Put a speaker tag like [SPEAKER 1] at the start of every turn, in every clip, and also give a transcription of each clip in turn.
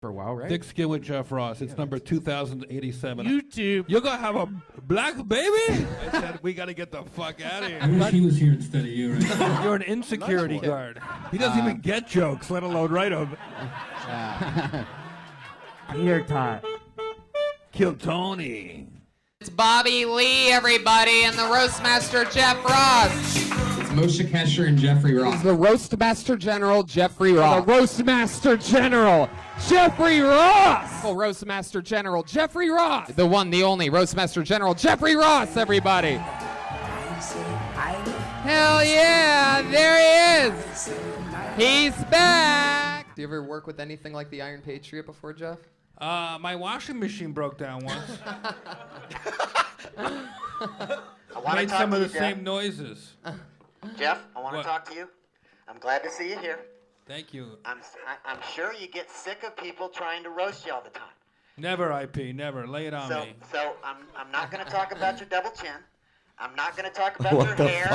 [SPEAKER 1] For a while, right?
[SPEAKER 2] Thick Skin with Jeff Ross. It's number 2087.
[SPEAKER 3] YouTube.
[SPEAKER 2] You're going to have a black baby? I said, we got to get the fuck out of here.
[SPEAKER 4] I wish he was here instead of you, right?
[SPEAKER 2] You're an insecurity guard. He doesn't even get jokes, let alone write them.
[SPEAKER 5] Peter Tot.
[SPEAKER 2] Kill Tony.
[SPEAKER 6] It's Bobby Lee, everybody, and the Roastmaster Jeff Ross.
[SPEAKER 1] It's Moshe, Kasher, and Jeffrey Ross.
[SPEAKER 6] He's the Roastmaster General Jeffrey Ross.
[SPEAKER 5] The Roastmaster General Jeffrey Ross.
[SPEAKER 6] Oh, Roastmaster General Jeffrey Ross. The one, the only Roastmaster General Jeffrey Ross, everybody. Hell yeah, there he is. He's back. Do you ever work with anything like the Iron Patriot before, Jeff?
[SPEAKER 2] My washing machine broke down once. Made some of the same noises.
[SPEAKER 7] Jeff, I want to talk to you. I'm glad to see you here.
[SPEAKER 2] Thank you.
[SPEAKER 7] I'm sure you get sick of people trying to roast you all the time.
[SPEAKER 2] Never, IP, never. Lay it on me.
[SPEAKER 7] So I'm not going to talk about your double chin. I'm not going to talk about your hair.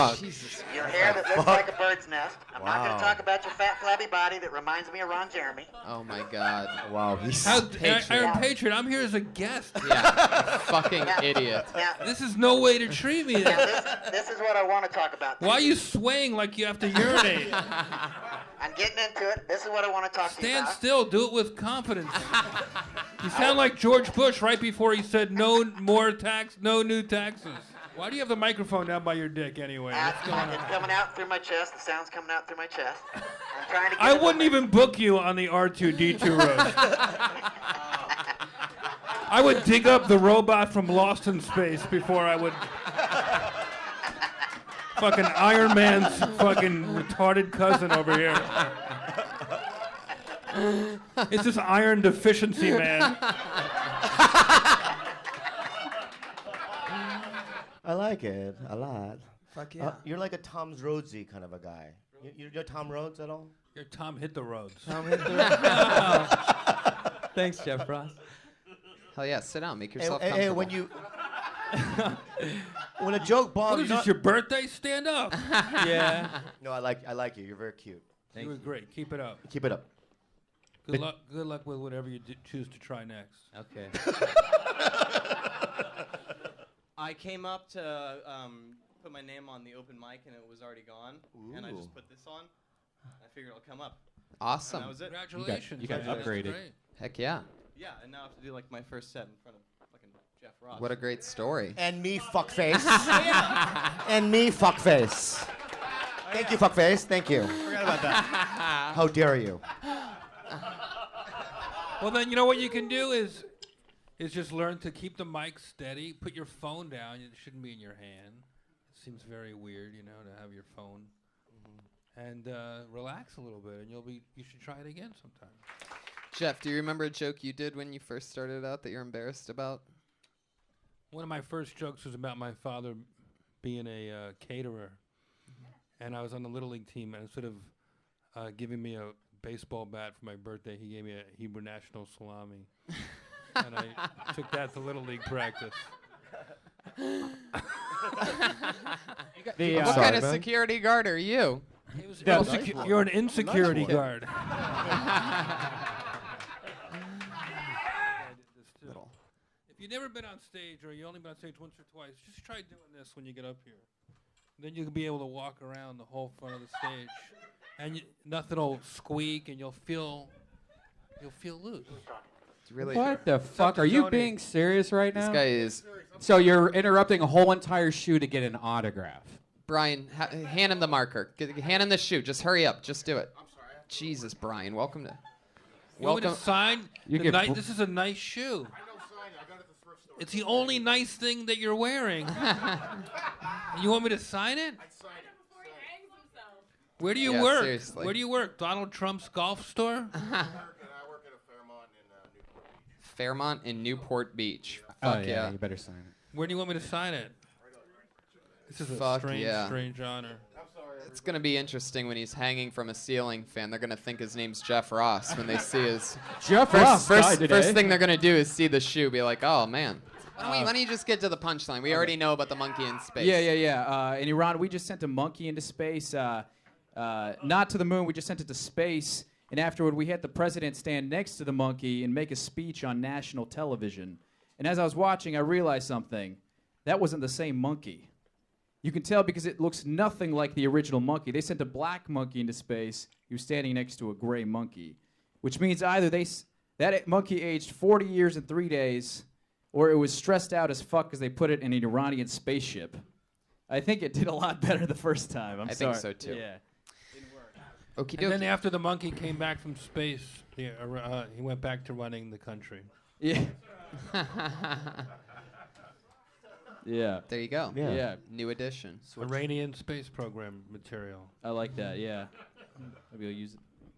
[SPEAKER 7] Your hair that looks like a bird's nest. I'm not going to talk about your fat, flabby body that reminds me of Ron Jeremy.
[SPEAKER 6] Oh my God.
[SPEAKER 8] Wow, he's
[SPEAKER 2] Iron Patriot, I'm here as a guest.
[SPEAKER 6] Yeah, fucking idiot.
[SPEAKER 7] Now,
[SPEAKER 2] This is no way to treat me.
[SPEAKER 7] this is what I want to talk about.
[SPEAKER 2] Why are you swaying like you have to urinate?
[SPEAKER 7] I'm getting into it. This is what I want to talk to you
[SPEAKER 2] Stand
[SPEAKER 7] about.
[SPEAKER 2] still. Do it with confidence. You sound like George Bush right before he said no more tax, no new taxes. Why do you have the microphone down by your dick anyway? What's going
[SPEAKER 7] It's
[SPEAKER 2] on?
[SPEAKER 7] coming out through my chest. The sound's coming out through my chest. I'm trying to get
[SPEAKER 2] I wouldn't even book you on the R2-D2 roast. I would dig up the robot from Lost in Space before I would... Fucking Iron Man's fucking retarded cousin over here. It's this iron deficiency man.
[SPEAKER 8] I like it a lot.
[SPEAKER 6] Fuck yeah.
[SPEAKER 8] You're like a Tom Rhodesy kind of a guy. You're Tom Rhodes at all?
[SPEAKER 2] Your Tom hit the roads.
[SPEAKER 3] Thanks, Jeff Ross.
[SPEAKER 6] Hell yeah, sit down, make yourself
[SPEAKER 8] Hey,
[SPEAKER 6] comfortable.
[SPEAKER 8] when you when a joke bombs.
[SPEAKER 2] What is this, your birthday? Stand up.
[SPEAKER 3] Yeah.
[SPEAKER 8] No, I like you. You're very cute.
[SPEAKER 2] You were great. Keep it up.
[SPEAKER 8] Keep it up.
[SPEAKER 2] Good luck with whatever you choose to try next.
[SPEAKER 3] Okay. I came up to put my name on the open mic and it was already gone.
[SPEAKER 8] Ooh.
[SPEAKER 3] And I just put this on. I figured it'll come up.
[SPEAKER 6] Awesome.
[SPEAKER 3] And that was it.
[SPEAKER 2] Congratulations.
[SPEAKER 1] You got
[SPEAKER 2] man. That's
[SPEAKER 1] upgraded.
[SPEAKER 2] great.
[SPEAKER 6] Heck yeah.
[SPEAKER 3] Yeah, and now I have to do like my first set in front of fucking Jeff Ross.
[SPEAKER 6] What a great story.
[SPEAKER 8] And me, fuckface. And me, fuckface. Thank you, fuckface. Thank you.
[SPEAKER 3] Forgot about that.
[SPEAKER 8] How dare you?
[SPEAKER 2] Well, then you know what you can do is just learn to keep the mic steady. Put your phone down. It shouldn't be in your hand. It seems very weird, you know, to have your phone. And relax a little bit, and you should try it again sometime.
[SPEAKER 6] Jeff, do you remember a joke you did when you first started out that you're embarrassed about?
[SPEAKER 2] One of my first jokes was about my father being a caterer. And I was on the Little League team, and instead of giving me a baseball bat for my birthday, he gave me a Hebrew National salami. And I took that to Little League practice.
[SPEAKER 6] What kind of security guard are you?
[SPEAKER 2] You're an insecurity guard. If you've never been on stage, or you only been on stage once or twice, just try doing this when you get up here. Then you'll be able to walk around the whole front of the stage, and nothing will squeak, and you'll feel loose.
[SPEAKER 6] It's really
[SPEAKER 1] What the fuck? Are you being serious right now?
[SPEAKER 6] This guy is.
[SPEAKER 1] So you're interrupting a whole entire shoe to get an autograph.
[SPEAKER 6] Brian, hand him the marker. Hand him the shoe. Just hurry up. Just do it. I'm sorry. Jesus, Brian. Welcome to.
[SPEAKER 2] You want me to sign? This is a nice shoe.
[SPEAKER 9] I know signing. I got it at the thrift store.
[SPEAKER 2] It's the only nice thing that you're wearing. You want me to sign it?
[SPEAKER 9] I'd sign it.
[SPEAKER 2] Where do you
[SPEAKER 6] Yeah,
[SPEAKER 2] work?
[SPEAKER 6] seriously.
[SPEAKER 2] Where do you work? Donald Trump's golf store?
[SPEAKER 9] I work at a Fairmont in Newport Beach.
[SPEAKER 6] Fairmont in Newport Beach.
[SPEAKER 1] Oh
[SPEAKER 6] Fuck yeah.
[SPEAKER 1] you better sign it.
[SPEAKER 2] Where do you want me to sign it? This is a
[SPEAKER 6] Fuck
[SPEAKER 2] strange,
[SPEAKER 6] yeah.
[SPEAKER 2] strange honor.
[SPEAKER 9] I'm sorry.
[SPEAKER 6] It's going to be interesting when he's hanging from a ceiling fan. They're going to think his name's Jeff Ross when they see his...
[SPEAKER 1] Jeff Ross died today.
[SPEAKER 6] First thing they're going to do is see the shoe, be like, oh, man. Why don't you just get to the punchline? We already know about the monkey in space.
[SPEAKER 1] Yeah. In Iran, we just sent a monkey into space. Not to the moon, we just sent it to space. And afterward, we had the president stand next to the monkey and make a speech on national television. And as I was watching, I realized something. That wasn't the same monkey. You can tell because it looks nothing like the original monkey. They sent a black monkey into space. He was standing next to a gray monkey, which means either that monkey aged 40 years and 3 days, or it was stressed out as fuck because they put it in an Iranian spaceship. I think it did a lot better the first time. I
[SPEAKER 6] think so, too.
[SPEAKER 1] Yeah.
[SPEAKER 6] Okie
[SPEAKER 2] And then
[SPEAKER 6] dokie.
[SPEAKER 2] after the monkey came back from space, he went back to running the country.
[SPEAKER 1] Yeah. Yeah.
[SPEAKER 6] There you go.
[SPEAKER 1] Yeah.
[SPEAKER 6] New edition.
[SPEAKER 2] Iranian space program material.
[SPEAKER 1] I like that, yeah. Maybe I'll use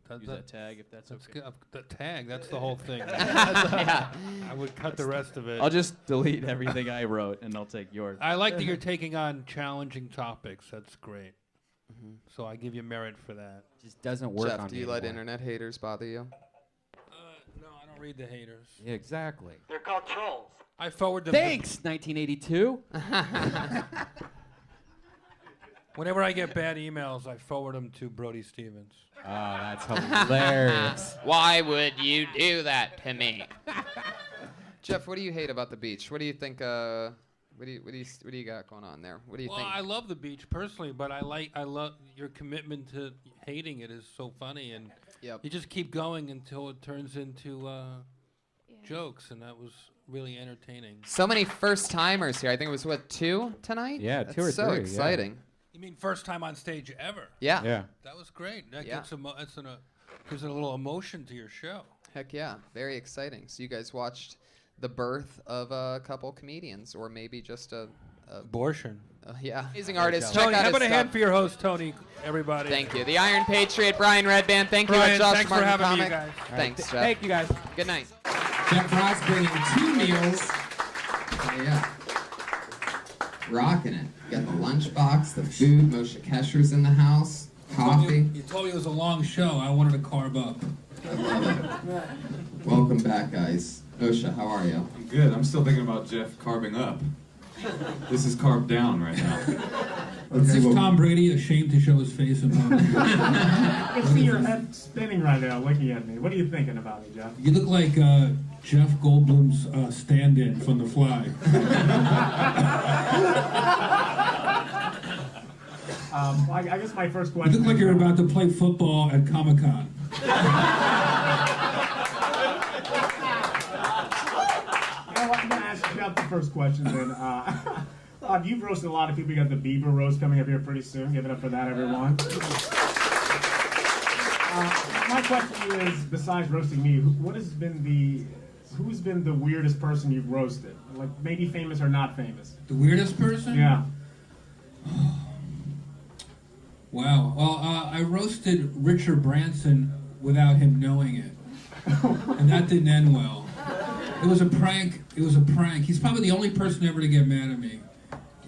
[SPEAKER 2] That-
[SPEAKER 1] that tag if that's okay.
[SPEAKER 2] good. The tag, that's the whole thing.
[SPEAKER 6] Yeah.
[SPEAKER 2] I would cut the rest of it.
[SPEAKER 1] I'll just delete everything I wrote and I'll take yours.
[SPEAKER 2] I like that you're taking on challenging topics. That's great. So I give you merit for that.
[SPEAKER 1] Just doesn't work
[SPEAKER 6] Jeff,
[SPEAKER 1] on
[SPEAKER 6] do
[SPEAKER 1] me
[SPEAKER 6] you let
[SPEAKER 1] anymore.
[SPEAKER 6] internet haters bother you?
[SPEAKER 2] No, I don't read the haters.
[SPEAKER 1] Yeah, exactly.
[SPEAKER 7] They're called trolls.
[SPEAKER 2] I forward them.
[SPEAKER 1] Thanks, 1982.
[SPEAKER 2] Whenever I get bad emails, I forward them to Brody Stevens.
[SPEAKER 1] Oh, that's hilarious.
[SPEAKER 6] Why would you do that to me? Jeff, what do you hate about the beach? What do you think? What do you got going on there? What do you
[SPEAKER 2] Well,
[SPEAKER 6] think?
[SPEAKER 2] I love the beach personally, but I love your commitment to hating it is so funny, and
[SPEAKER 6] Yep.
[SPEAKER 2] you just keep going until it turns into jokes, and that was really entertaining.
[SPEAKER 6] So many first timers here. I think it was what, 2 tonight?
[SPEAKER 1] Yeah,
[SPEAKER 6] That's
[SPEAKER 1] 2 or
[SPEAKER 6] so
[SPEAKER 1] 3, yeah.
[SPEAKER 6] exciting.
[SPEAKER 2] You mean first time on stage ever?
[SPEAKER 6] Yeah.
[SPEAKER 1] Yeah.
[SPEAKER 2] That was great. That
[SPEAKER 6] Yeah.
[SPEAKER 2] gives a little emotion to your show.
[SPEAKER 6] Heck yeah. Very exciting. So you guys watched the birth of a couple comedians, or maybe just a
[SPEAKER 2] Abortion.
[SPEAKER 6] yeah. Amazing artist. Check
[SPEAKER 2] Tony,
[SPEAKER 6] out
[SPEAKER 2] how
[SPEAKER 6] his
[SPEAKER 2] about a hand
[SPEAKER 6] stuff.
[SPEAKER 2] for your host, Tony, everybody.
[SPEAKER 6] Thank you. The Iron Patriot, Brian Redband. Thank you,
[SPEAKER 2] Brian,
[SPEAKER 6] Josh
[SPEAKER 2] thanks for
[SPEAKER 6] Martin
[SPEAKER 2] having me,
[SPEAKER 6] Comic.
[SPEAKER 2] you guys.
[SPEAKER 6] Thanks, Jeff.
[SPEAKER 1] Thank you, guys.
[SPEAKER 6] Good night.
[SPEAKER 5] Jeff Ross bringing 2 meals. Yeah. Rocking it. Got the lunchbox, the food. Moshe Kasher's in the house. Coffee.
[SPEAKER 4] You told me it was a long show. I wanted to carb up.
[SPEAKER 5] I love it. Welcome back, guys. Moshe, how are you?
[SPEAKER 10] I'm good. I'm still thinking about Jeff carving up. This is carved down right now.
[SPEAKER 5] Let's see
[SPEAKER 4] Is
[SPEAKER 5] what
[SPEAKER 4] Tom Brady ashamed to show his face in public?
[SPEAKER 11] I can see your head spinning right now looking at me. What are you thinking about me, Jeff?
[SPEAKER 4] You look like Jeff Goldblum's stand-in from The Fly.
[SPEAKER 11] I guess my first
[SPEAKER 4] You
[SPEAKER 11] question.
[SPEAKER 4] look like you're about to play football at Comic-Con.
[SPEAKER 11] I'm going to ask Jeff the first question then. You've roasted a lot of people. You got the Bieber roast coming up here pretty soon. Give it up for that, everyone. My question is, besides roasting me, who's been the weirdest person you've roasted? Like maybe famous or not famous?
[SPEAKER 4] The weirdest person?
[SPEAKER 11] Yeah.
[SPEAKER 4] Wow. Well, I roasted Richard Branson without him knowing it. And that didn't end well. It was a prank. He's probably the only person ever to get mad at me.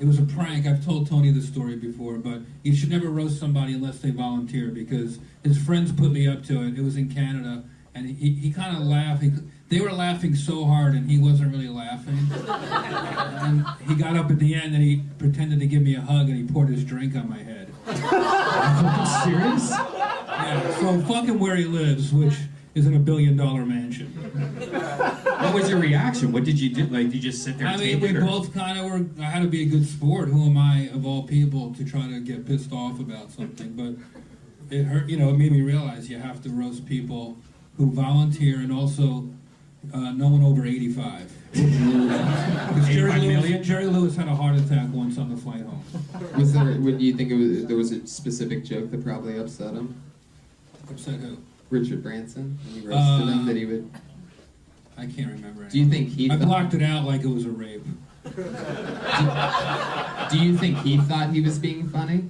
[SPEAKER 4] It was a prank. I've told Tony this story before, but you should never roast somebody unless they volunteer, because his friends put me up to it. It was in Canada, and he kind of laughed. They were laughing so hard, and he wasn't really laughing. And he got up at the end, and he pretended to give me a hug, and he poured his drink on my head.
[SPEAKER 5] Are you serious?
[SPEAKER 4] Yeah, so fuck him where he lives, which is in a $1 billion mansion.
[SPEAKER 5] What was your reaction? What did you do? Like, did you just sit there and
[SPEAKER 4] I mean,
[SPEAKER 5] tape
[SPEAKER 4] we
[SPEAKER 5] it? Or?
[SPEAKER 4] both kind of were. I had to be a good sport. Who am I, of all people, to try to get pissed off about something? But it hurt. It made me realize you have to roast people who volunteer, and also no one over 85. Because Jerry Lewis had a heart attack once on the flight home.
[SPEAKER 5] Was there? Would you think there was a specific joke that probably upset him?
[SPEAKER 4] Upset who?
[SPEAKER 5] Richard Branson. When you roasted him, that he would.
[SPEAKER 4] I can't remember.
[SPEAKER 5] Do you think he?
[SPEAKER 4] I blocked it out like it was a rape.
[SPEAKER 5] Do you think he thought he was being funny?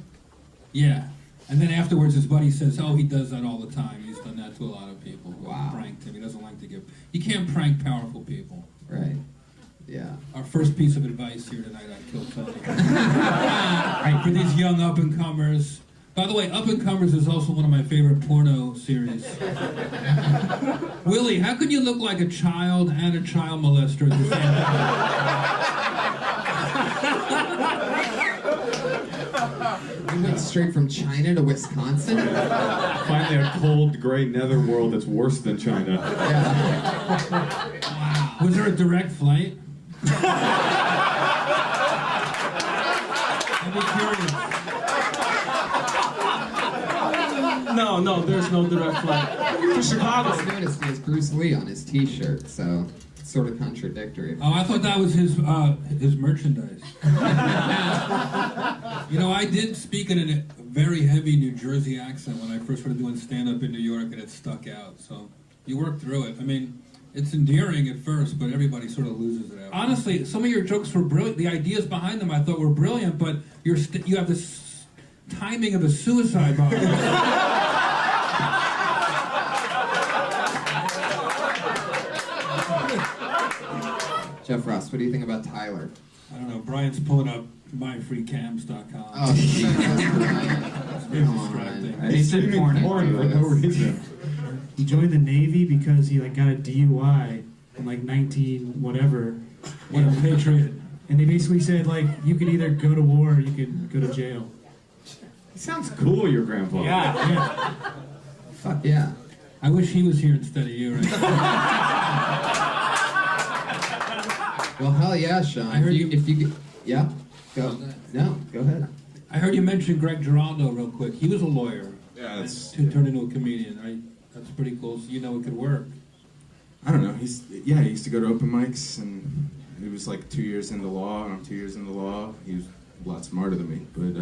[SPEAKER 4] Yeah. And then afterwards, his buddy says, "Oh, he does that all the time. He's done that to a lot of people.
[SPEAKER 5] Wow.
[SPEAKER 4] Pranked him. He doesn't like to give. You can't prank powerful people."
[SPEAKER 5] Right. Yeah.
[SPEAKER 4] Our first piece of advice here tonight on Kill Tony. Right, for these young up-and-comers. By the way, Up-and-Comers is also one of my favorite porno series. Willie, how could you look like a child and a child molester at the same time?
[SPEAKER 5] You went straight from China to Wisconsin?
[SPEAKER 10] Finally, a cold, gray netherworld that's worse than China.
[SPEAKER 4] Wow. Was there a direct flight? I'd be curious.
[SPEAKER 11] No, there's no direct flight to Chicago.
[SPEAKER 5] I just noticed he has Bruce Lee on his T-shirt, so it's sort of contradictory.
[SPEAKER 4] Oh, I thought that was his merchandise. You know, I did speak in a very heavy New Jersey accent when I first started doing stand-up in New York, and it stuck out. So you work through it. I mean, it's endearing at first, but everybody sort of loses it out. Honestly, some of your jokes were brilliant. The ideas behind them I thought were brilliant, but you have this timing of a suicide bomber.
[SPEAKER 5] Jeff Ross, what do you think about Tyler?
[SPEAKER 4] I don't know. Brian's pulling up myfreecams.com.
[SPEAKER 5] Oh, Jesus, Brian.
[SPEAKER 4] It's very distracting.
[SPEAKER 10] He's streaming porn for no reason.
[SPEAKER 11] He joined the Navy because he like got a DUI in like 19 whatever.
[SPEAKER 4] What a patriot.
[SPEAKER 11] And they basically said like you could either go to war or you could go to jail.
[SPEAKER 10] He sounds cool, your grandpa.
[SPEAKER 11] Yeah.
[SPEAKER 5] Fuck yeah.
[SPEAKER 4] I wish he was here instead of you, right?
[SPEAKER 5] Well, hell yeah, Sean. If you yeah, go. No, go ahead.
[SPEAKER 4] I heard you mention Greg Giraldo real quick. He was a lawyer.
[SPEAKER 10] Yeah, that's.
[SPEAKER 4] To turn into a comedian, right? That's pretty cool. So you know it could work.
[SPEAKER 12] I don't know. He used to go to open mics, and he was like 2 years into law, and I'm 2 years into law. He was a lot smarter than me, but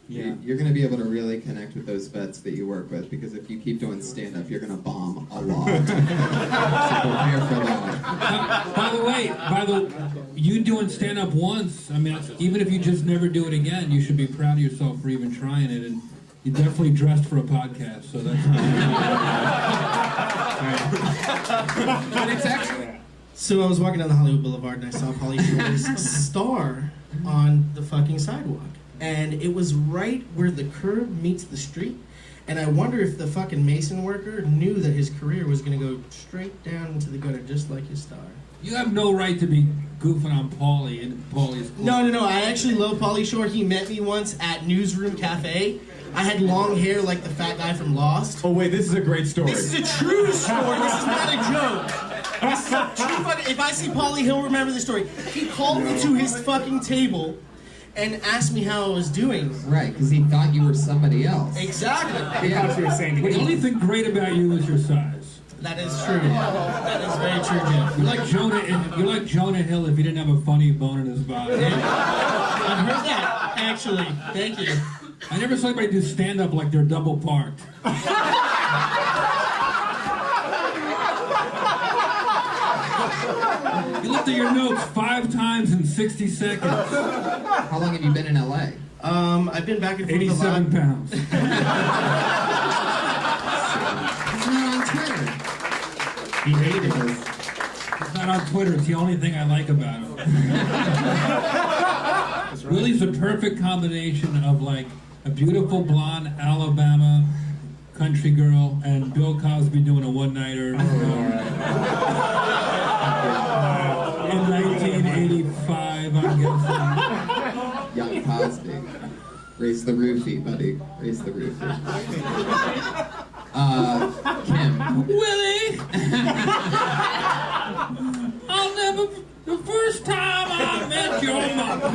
[SPEAKER 5] Yeah. You're going to be able to really connect with those vets that you work with, because if you keep doing stand-up, you're going to bomb a lot. So prepare for that.
[SPEAKER 4] By the way, you doing stand-up once, I mean, even if you just never do it again, you should be proud of yourself for even trying it. And you definitely dressed for a podcast, so that's...
[SPEAKER 5] But it's actually...
[SPEAKER 13] So I was walking down the Hollywood Boulevard and I saw Pauly Shore's star on the fucking sidewalk. And it was right where the curb meets the street. And I wonder if the fucking mason worker knew that his career was going to go straight down into the gutter just like his star.
[SPEAKER 4] You have no right to be goofing on Pauly and Pauly's cool.
[SPEAKER 13] No. I actually love Pauly Shore. He met me once at Newsroom Cafe. I had long hair like the fat guy from Lost.
[SPEAKER 10] Oh wait, this is a great story.
[SPEAKER 13] This is a true story. This is not a joke. This is a true fucking... If I see Pauly, he'll remember the story. He called me to his fucking table and asked me how I was doing.
[SPEAKER 5] Right, because he thought you were somebody else.
[SPEAKER 13] Exactly.
[SPEAKER 11] Yeah.
[SPEAKER 4] The only thing great about you is your size.
[SPEAKER 13] That is true. That is very true, Jeff.
[SPEAKER 4] You're like Jonah Hill if he didn't have a funny bone in his body.
[SPEAKER 13] I've heard that, actually. Thank you.
[SPEAKER 4] I never saw anybody do stand-up like they're double parked. You looked at your notes 5 times in 60 seconds.
[SPEAKER 5] How long have you been in LA?
[SPEAKER 13] I've been back and forth
[SPEAKER 4] 87 pounds.
[SPEAKER 5] He's not on Twitter.
[SPEAKER 13] He hated us.
[SPEAKER 4] He's not on Twitter. It's the only thing I like about him. Willie's a perfect combination of like a beautiful blonde Alabama country girl and Bill Cosby doing a one-nighter. In 1985, I'm guessing.
[SPEAKER 5] Young Cosby. Raise the roofie, buddy. Raise the roofie. Kim.
[SPEAKER 4] Willie! I'll never... The first time I met your mother.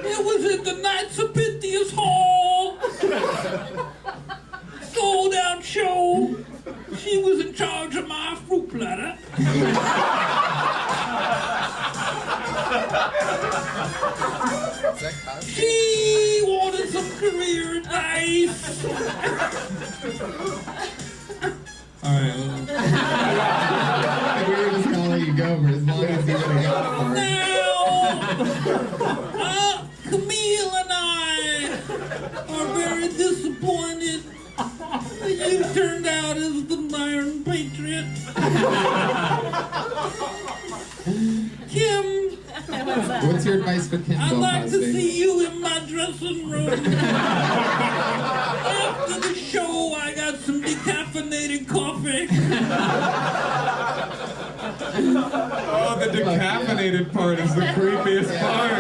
[SPEAKER 4] It was at the Knights of Pythias Hall. Sold out show. She was in charge of my fruit platter. She wanted some career advice. All right.
[SPEAKER 5] We were just gonna let you go for as long as you would have gone for it.
[SPEAKER 4] Now, Camille and I are very disappointed that you turned out as the Iron Patriot. Kim,
[SPEAKER 5] What's your advice for Kim?
[SPEAKER 4] I'd
[SPEAKER 5] Bill
[SPEAKER 4] like to
[SPEAKER 5] Cosby?
[SPEAKER 4] see you in my dressing room. After the show, I got some decaffeinated coffee.
[SPEAKER 10] Oh, the decaffeinated part is the creepiest part.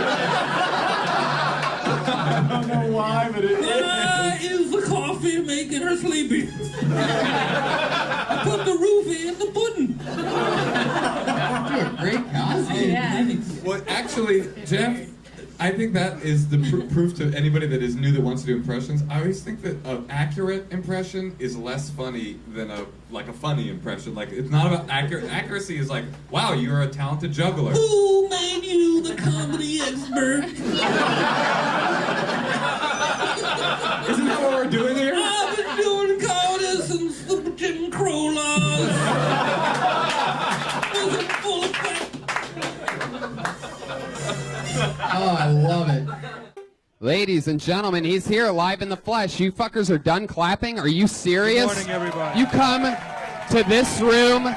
[SPEAKER 11] I don't know why, but it
[SPEAKER 4] Is the coffee making her sleepy? I put the roofie in the pudding.
[SPEAKER 5] Great costume.
[SPEAKER 10] Well, actually, Jeff, I think that is the proof to anybody that is new that wants to do impressions. I always think that an accurate impression is less funny than a funny impression. Like, it's not about accuracy. Is like, wow, you're a talented juggler.
[SPEAKER 4] Who made you the comedy expert?
[SPEAKER 10] Isn't that what we're doing here?
[SPEAKER 4] I've been doing comedy since the Jim Crow laws. Was it full of
[SPEAKER 5] Oh, I love it.
[SPEAKER 6] Ladies and gentlemen, he's here live in the flesh. You fuckers are done clapping? Are you serious?
[SPEAKER 2] Good morning, everybody.
[SPEAKER 6] You come to this room.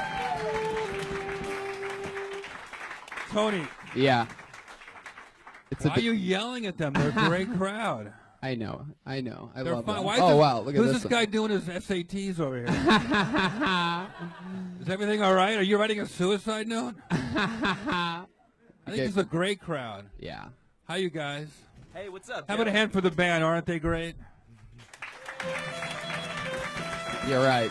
[SPEAKER 2] Tony.
[SPEAKER 6] Yeah.
[SPEAKER 2] Why are you yelling at them? They're a great crowd.
[SPEAKER 6] I know. I
[SPEAKER 2] They're
[SPEAKER 6] love
[SPEAKER 2] fun.
[SPEAKER 6] them.
[SPEAKER 2] Why
[SPEAKER 6] Oh, wow, look at
[SPEAKER 2] who's
[SPEAKER 6] this
[SPEAKER 2] this
[SPEAKER 6] one.
[SPEAKER 2] guy doing his SATs over here? Is everything all right? Are you writing a suicide note? I think this is a great crowd.
[SPEAKER 6] Yeah.
[SPEAKER 2] How you guys?
[SPEAKER 14] Hey, what's up?
[SPEAKER 2] How about a hand for the band? Aren't they great?
[SPEAKER 6] You're right.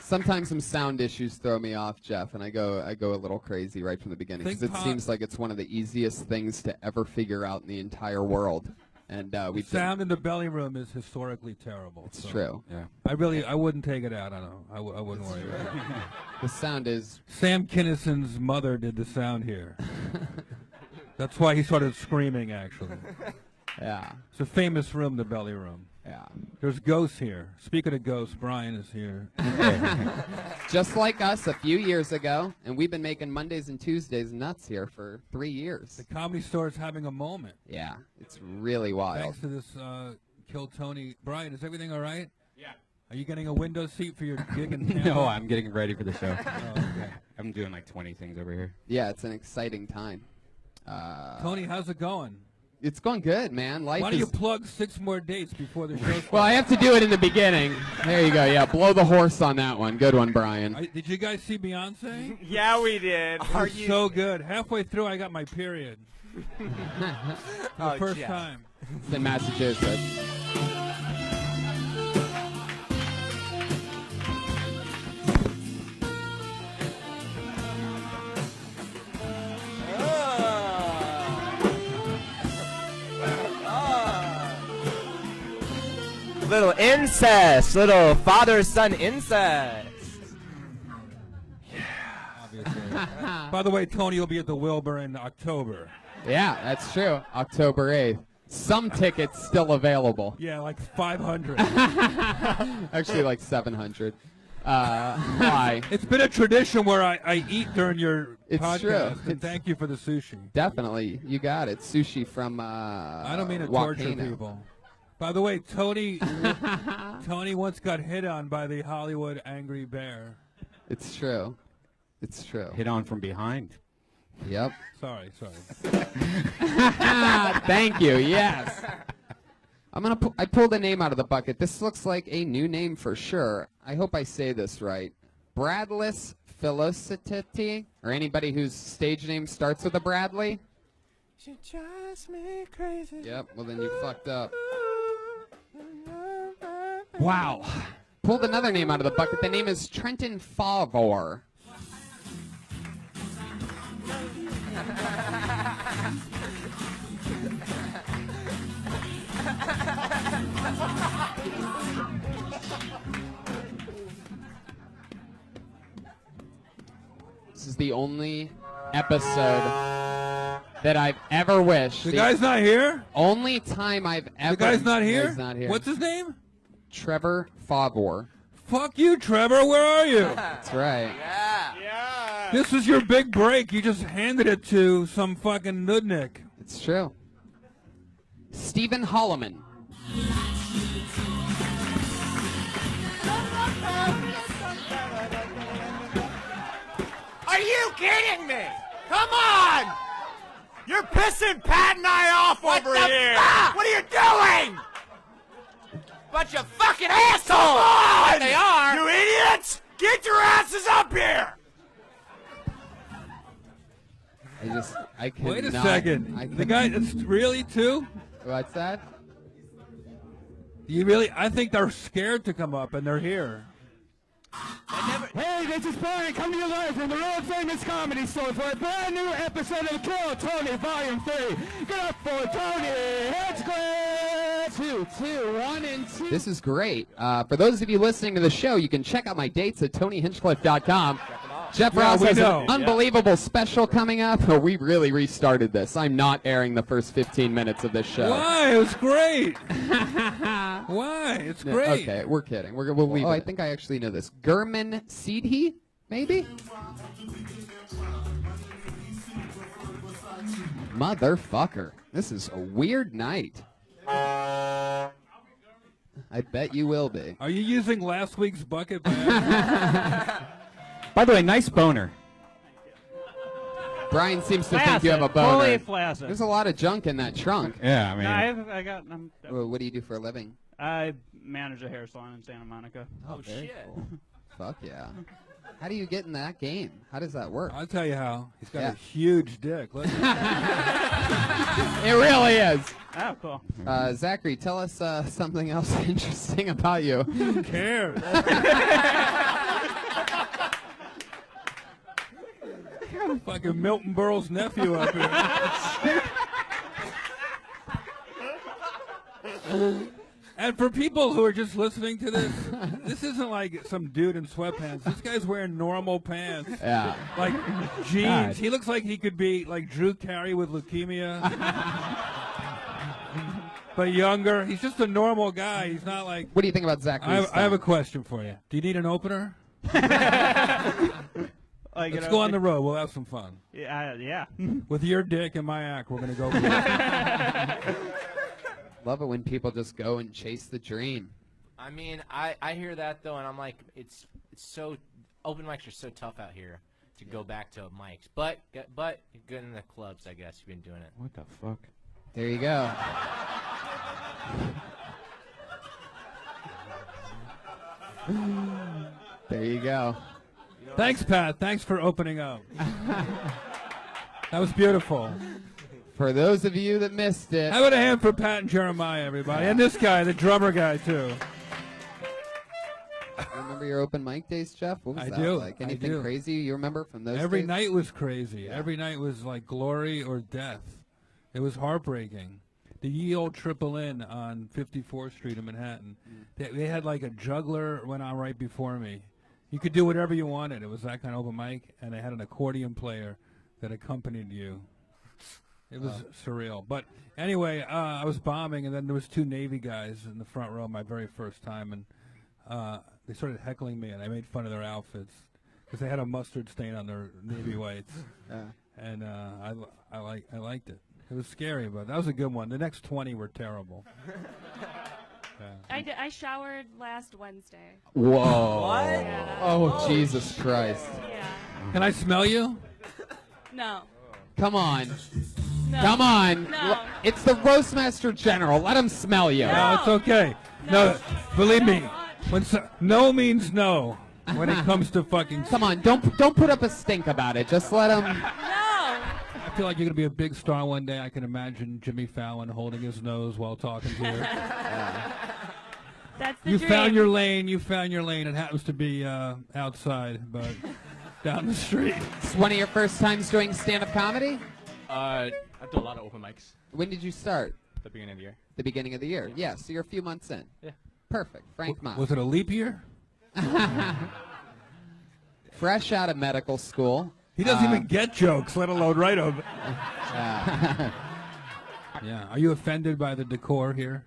[SPEAKER 6] Sometimes some sound issues throw me off, Jeff, and I go a little crazy right from the beginning because it seems like it's one of the easiest things to ever figure out in the entire world. And we
[SPEAKER 2] Sound in the belly room is historically terrible.
[SPEAKER 6] It's true.
[SPEAKER 2] Yeah. I wouldn't take it out on them. I wouldn't worry about it.
[SPEAKER 6] The sound is...
[SPEAKER 2] Sam Kinnison's mother did the sound here. That's why he started screaming, actually.
[SPEAKER 6] Yeah.
[SPEAKER 2] It's a famous room, the belly room.
[SPEAKER 6] Yeah.
[SPEAKER 2] There's ghosts here. Speaking of ghosts, Brian is here.
[SPEAKER 6] Just like us a few years ago, and we've been making Mondays and Tuesdays nuts here for 3 years.
[SPEAKER 2] The Comedy Store is having a moment.
[SPEAKER 6] Yeah, it's really wild.
[SPEAKER 2] Thanks to this Kill Tony. Brian, is everything all right? Yeah. Are you getting a window seat for your gig in Tampa?
[SPEAKER 15] No, I'm getting ready for the show.
[SPEAKER 2] Oh, okay.
[SPEAKER 15] I'm doing like 20 things over here.
[SPEAKER 6] Yeah, it's an exciting time.
[SPEAKER 2] Tony, how's it going?
[SPEAKER 6] It's going good, man. Life
[SPEAKER 2] Why don't
[SPEAKER 6] is...
[SPEAKER 2] you plug 6 more dates before the show?
[SPEAKER 6] Well, I have to do it in the beginning. There you go. Yeah, blow the horse on that one. Good one, Brian.
[SPEAKER 2] Did you guys see Beyonce?
[SPEAKER 14] Yeah, we did.
[SPEAKER 2] It was so good. Halfway through, I got my period. For the first
[SPEAKER 14] Jeff.
[SPEAKER 2] time.
[SPEAKER 6] It's in Massachusetts.
[SPEAKER 14] Little incest. Little father-son incest.
[SPEAKER 2] By the way, Tony will be at the Wilbur in October.
[SPEAKER 6] Yeah, that's true. October 8th. Some tickets still available.
[SPEAKER 2] Yeah, like 500.
[SPEAKER 6] Actually, like 700. Why?
[SPEAKER 2] It's been a tradition where I eat during your
[SPEAKER 6] It's
[SPEAKER 2] podcast.
[SPEAKER 6] true.
[SPEAKER 2] And thank you for the sushi.
[SPEAKER 6] Definitely. You got it. Sushi from
[SPEAKER 2] I don't mean to
[SPEAKER 6] Watkins.
[SPEAKER 2] torture people. By the way, Tony once got hit on by the Hollywood Angry Bear.
[SPEAKER 6] It's true. It's true.
[SPEAKER 15] Hit on from behind.
[SPEAKER 6] Yep.
[SPEAKER 2] Sorry.
[SPEAKER 6] Thank you. Yes. I pulled a name out of the bucket. This looks like a new name for sure. I hope I say this right. Bradless Felicity, or anybody whose stage name starts with a Bradley.
[SPEAKER 14] She drives me crazy.
[SPEAKER 6] Yep. Well, then you fucked up. Wow. Pulled another name out of the bucket. The name is Trenton Favor. This is the only episode that I've ever wished.
[SPEAKER 2] The guy's not here?
[SPEAKER 6] Only time I've ever...
[SPEAKER 2] The guy's not here?
[SPEAKER 6] He's not here.
[SPEAKER 2] What's his name?
[SPEAKER 6] Trevor Favor.
[SPEAKER 2] Fuck you, Trevor. Where are you?
[SPEAKER 6] That's right.
[SPEAKER 14] Yeah.
[SPEAKER 2] This is your big break. You just handed it to some fucking nudnik.
[SPEAKER 6] It's true. Stephen Holloman.
[SPEAKER 14] Are you kidding me? Come on! You're pissing Pat and I off over here. Fuck? What are you doing? Bunch of fucking assholes! Come on! They are. You idiots! Get your asses up here!
[SPEAKER 6] I cannot.
[SPEAKER 2] Wait a second. The guy, it's really two?
[SPEAKER 6] What's that?
[SPEAKER 2] I think they're scared to come up, and they're here.
[SPEAKER 14] Hey, this is Barry coming to you live from the World Famous Comedy Store for a brand new episode of Kill Tony Volume 3. Get up for Tony Hinchcliffe!
[SPEAKER 6] 2, 1, and 2. This is great. For those of you listening to the show, you can check out my dates at TonyHinchcliffe.com. Jeff Ross has an unbelievable special coming up. Oh, we really restarted this. I'm not airing the first 15 minutes of this show.
[SPEAKER 2] Why? It was great. Why? It's great.
[SPEAKER 6] Okay, we're kidding. We'll leave it. I think I actually know this. Gurman Seedhi, maybe? Motherfucker. This is a weird night. I bet you will be.
[SPEAKER 2] Are you using last week's bucket?
[SPEAKER 15] By the way, nice boner.
[SPEAKER 6] Brian seems to think you have a boner.
[SPEAKER 16] Fully flaccid.
[SPEAKER 6] There's a lot of junk in that trunk.
[SPEAKER 15] Yeah, I mean.
[SPEAKER 16] I got.
[SPEAKER 6] Well, what do you do for a living?
[SPEAKER 16] I manage a hair salon in Santa Monica.
[SPEAKER 6] Oh, very cool. Fuck yeah. How do you get in that game? How does that work?
[SPEAKER 2] I'll tell you how. He's got a huge dick. Look.
[SPEAKER 6] It really is.
[SPEAKER 16] Oh, cool.
[SPEAKER 6] Zachary, tell us something else interesting about you.
[SPEAKER 2] Who cares? Fucking Milton Berle's nephew up here. And for people who are just listening to this, this isn't like some dude in sweatpants. This guy's wearing normal pants.
[SPEAKER 6] Yeah.
[SPEAKER 2] Like jeans.
[SPEAKER 6] God.
[SPEAKER 2] He looks like he could be like Drew Carey with leukemia. But younger. He's just a normal guy. He's not like...
[SPEAKER 6] What do you think about Zachary?
[SPEAKER 2] I have a question for you. Do you need an opener? Let's go on the road. We'll have some fun.
[SPEAKER 16] Yeah.
[SPEAKER 2] With your dick and my act, we're going to go.
[SPEAKER 6] Love it when people just go and chase the dream.
[SPEAKER 17] I mean, I hear that, though, and I'm like, it's so... Open mics are so tough out here to go back to mics. But you're good in the clubs, I guess. You've been doing it.
[SPEAKER 15] What the fuck?
[SPEAKER 6] There you go. There you go.
[SPEAKER 2] Thanks, Pat. Thanks for opening up. That was beautiful.
[SPEAKER 6] For those of you that missed it.
[SPEAKER 2] How about a hand for Pat and Jeremiah, everybody? And this guy, the drummer guy, too.
[SPEAKER 6] Remember your open mic days, Jeff? What was
[SPEAKER 2] I
[SPEAKER 6] that
[SPEAKER 2] do.
[SPEAKER 6] like?
[SPEAKER 2] I
[SPEAKER 6] Anything
[SPEAKER 2] do.
[SPEAKER 6] crazy you remember from those
[SPEAKER 2] Every
[SPEAKER 6] days?
[SPEAKER 2] night was crazy. Every night was like glory or death. It was heartbreaking. The Ye Old Triple Inn on 54th Street in Manhattan. They had like a juggler went on right before me. You could do whatever you wanted. It was that kind of open mic, and they had an accordion player that accompanied you. It was surreal. But anyway, I was bombing, and then there was two Navy guys in the front row my very first time, and they started heckling me, and I made fun of their outfits because they had a mustard stain on their Navy whites, and I liked it. It was scary, but that was a good one. The next 20 were terrible.
[SPEAKER 18] I showered last Wednesday.
[SPEAKER 6] Whoa.
[SPEAKER 18] What? Yeah.
[SPEAKER 6] Oh, Jesus Christ.
[SPEAKER 18] Yeah.
[SPEAKER 2] Can I smell you?
[SPEAKER 18] No.
[SPEAKER 6] Come on.
[SPEAKER 18] No.
[SPEAKER 6] Come on.
[SPEAKER 18] No.
[SPEAKER 6] It's the Roastmaster General. Let him smell you.
[SPEAKER 2] No, it's okay. No, believe me. No means no when it comes to fucking...
[SPEAKER 6] Come on, don't put up a stink about it. Just let him...
[SPEAKER 2] I feel like you're going to be a big star one day. I can imagine Jimmy Fallon holding his nose while talking to you.
[SPEAKER 18] That's the
[SPEAKER 2] You
[SPEAKER 18] dream.
[SPEAKER 2] found your lane. You found your lane. It happens to be outside, but down the street.
[SPEAKER 6] It's one of your first times doing stand-up comedy?
[SPEAKER 19] I've done a lot of open mics.
[SPEAKER 6] When did you start?
[SPEAKER 19] The beginning of the year.
[SPEAKER 6] The beginning of the year. Yeah, so you're a few months in.
[SPEAKER 19] Yeah.
[SPEAKER 6] Perfect. Frank Moss.
[SPEAKER 2] Was it a leap year?
[SPEAKER 6] Fresh out of medical school.
[SPEAKER 2] He doesn't even get jokes, let alone write them. Yeah. Are you offended by the decor here?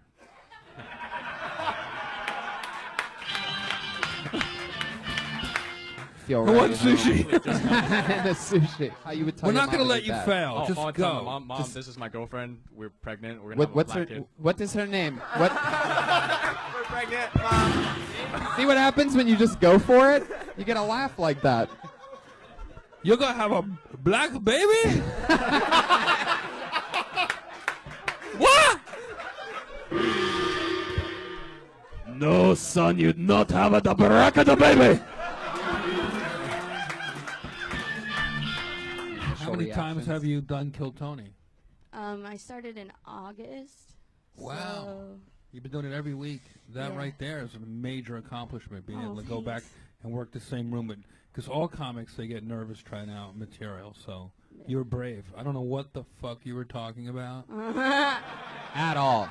[SPEAKER 6] Feel
[SPEAKER 2] Who
[SPEAKER 6] right
[SPEAKER 2] wants
[SPEAKER 6] at home.
[SPEAKER 2] sushi?
[SPEAKER 6] The sushi. How you would tell
[SPEAKER 2] We're
[SPEAKER 6] your
[SPEAKER 2] not
[SPEAKER 6] mom
[SPEAKER 2] gonna
[SPEAKER 6] to
[SPEAKER 2] let
[SPEAKER 6] do
[SPEAKER 2] you
[SPEAKER 6] that.
[SPEAKER 2] fail. Just
[SPEAKER 19] I'll
[SPEAKER 2] go.
[SPEAKER 19] tell my mom,
[SPEAKER 6] Just-
[SPEAKER 19] this is my girlfriend. We're pregnant. We're gonna have a
[SPEAKER 6] What's
[SPEAKER 19] black
[SPEAKER 6] her?
[SPEAKER 19] kid.
[SPEAKER 6] What is her name? What?
[SPEAKER 14] We're pregnant, Mom.
[SPEAKER 6] See what happens when you just go for it? You get a laugh like that.
[SPEAKER 2] You're gonna have a black baby? What?
[SPEAKER 14] No, son, you'd not have a baraka the baby.
[SPEAKER 2] How many
[SPEAKER 6] reactions.
[SPEAKER 2] times have you done Kill Tony?
[SPEAKER 18] I started in August.
[SPEAKER 2] Wow.
[SPEAKER 18] So
[SPEAKER 2] You've been doing it every week. That
[SPEAKER 18] Yeah.
[SPEAKER 2] right there is a major accomplishment, being
[SPEAKER 18] Oh,
[SPEAKER 2] able to go back
[SPEAKER 18] thanks.
[SPEAKER 2] and work the same room. Because all comics, they get nervous trying out material. So you're brave. I don't know what the fuck you were talking about.
[SPEAKER 6] At all.